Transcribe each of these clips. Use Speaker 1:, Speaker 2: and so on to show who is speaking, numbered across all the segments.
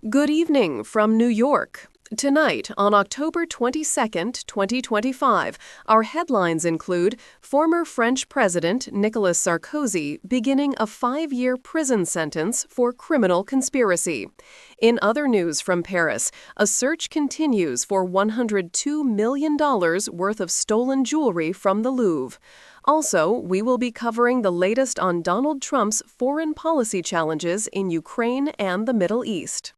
Speaker 1: Good evening from New York. Tonight, on October 22nd, 2025, our headlines include former French President Nicolas Sarkozy beginning a 5-year prison sentence for criminal conspiracy. In other news from Paris, a search continues for $102 million worth of stolen jewelry from the Louvre. Also, we will be covering the latest on Donald Trump's foreign policy challenges in Ukraine and the Middle East.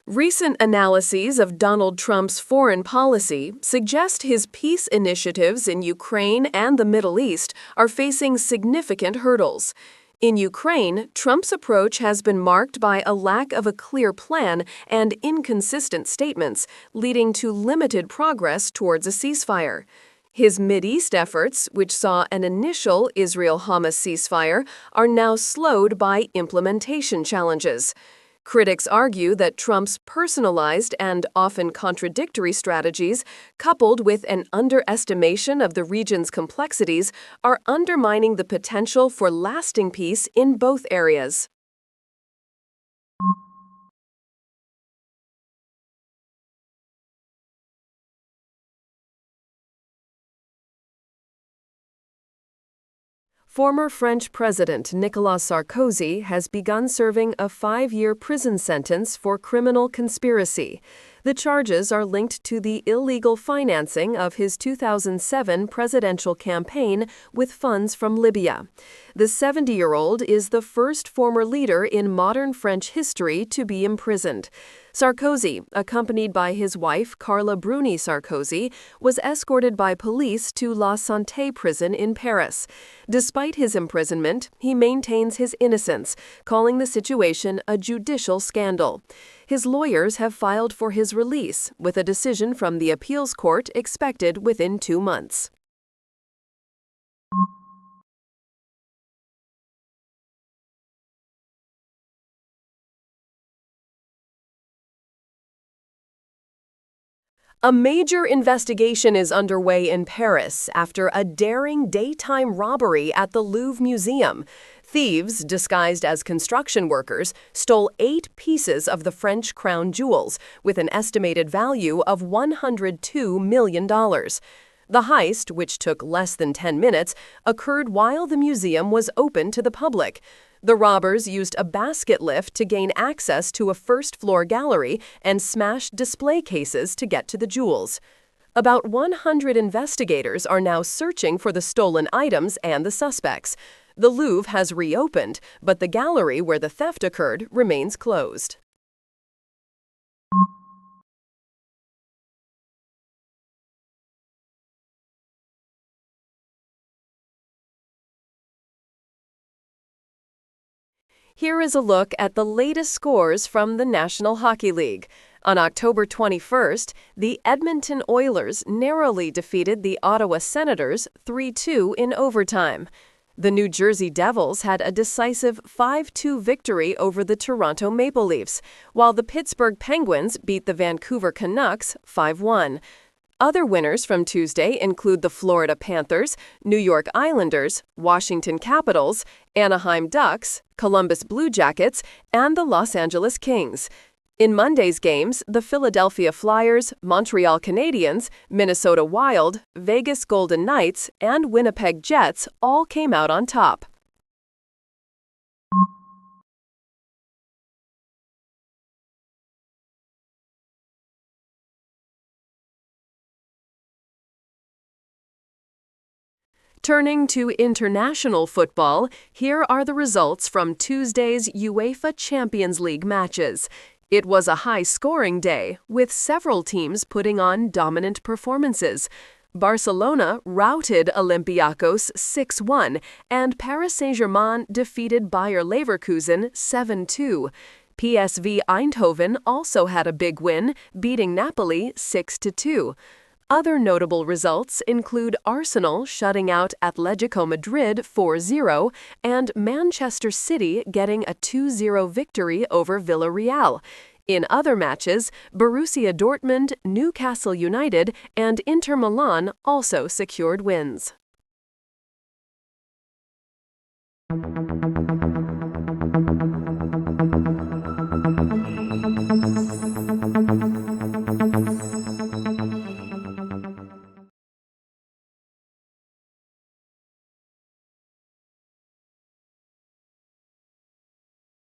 Speaker 1: Recent analyses of Donald Trump's foreign policy suggest his peace initiatives in Ukraine and the Middle East are facing significant hurdles. In Ukraine, Trump's approach has been marked by a lack of a clear plan and inconsistent statements, leading to limited progress towards a ceasefire. His Mideast efforts, which saw an initial Israel-Hamas ceasefire, are now slowed by implementation challenges. Critics argue that Trump's personalized and often contradictory strategies, coupled with an underestimation of the region's complexities, are undermining the potential for lasting peace in both areas. Former French President Nicolas Sarkozy has begun serving a 5-year prison sentence for criminal conspiracy. The charges are linked to the illegal financing of his 2007 presidential campaign with funds from Libya. The 70-year-old is the first former leader in modern French history to be imprisoned. Sarkozy, accompanied by his wife Carla Bruni Sarkozy, was escorted by police to La Santé prison in Paris. Despite his imprisonment, he maintains his innocence, calling the situation a judicial scandal. His lawyers have filed for his release, with a decision from the appeals court expected within 2 months. A major investigation is underway in Paris after a daring daytime robbery at the Louvre Museum. Thieves, disguised as construction workers, stole 8 pieces of the French crown jewels, with an estimated value of $102 million. The heist, which took less than 10 minutes, occurred while the museum was open to the public. The robbers used a basket lift to gain access to a first-floor gallery and smashed display cases to get to the jewels. About 100 investigators are now searching for the stolen items and the suspects. The Louvre has reopened, but the gallery where the theft occurred remains closed. Here is a look at the latest scores from the National Hockey League. On October 21st, the Edmonton Oilers narrowly defeated the Ottawa Senators 3-2 in overtime. The New Jersey Devils had a decisive 5-2 victory over the Toronto Maple Leafs, while the Pittsburgh Penguins beat the Vancouver Canucks 5-1. Other winners from Tuesday include the Florida Panthers, New York Islanders, Washington Capitals, Anaheim Ducks, Columbus Blue Jackets, and the Los Angeles Kings. In Monday's games, the Philadelphia Flyers, Montreal Canadiens, Minnesota Wild, Vegas Golden Knights, and Winnipeg Jets all came out on top. Turning to international football, here are the results from Tuesday's UEFA Champions League matches. It was a high-scoring day, with several teams putting on dominant performances. Barcelona routed Olympiacos 6-1, and Paris Saint-Germain defeated Bayer Leverkusen 7-2. PSV Eindhoven also had a big win, beating Napoli 6-2. Other notable results include Arsenal shutting out Atletico Madrid 4-0 and Manchester City getting a 2-0 victory over Villarreal. In other matches, Borussia Dortmund, Newcastle United, and Inter Milan also secured wins.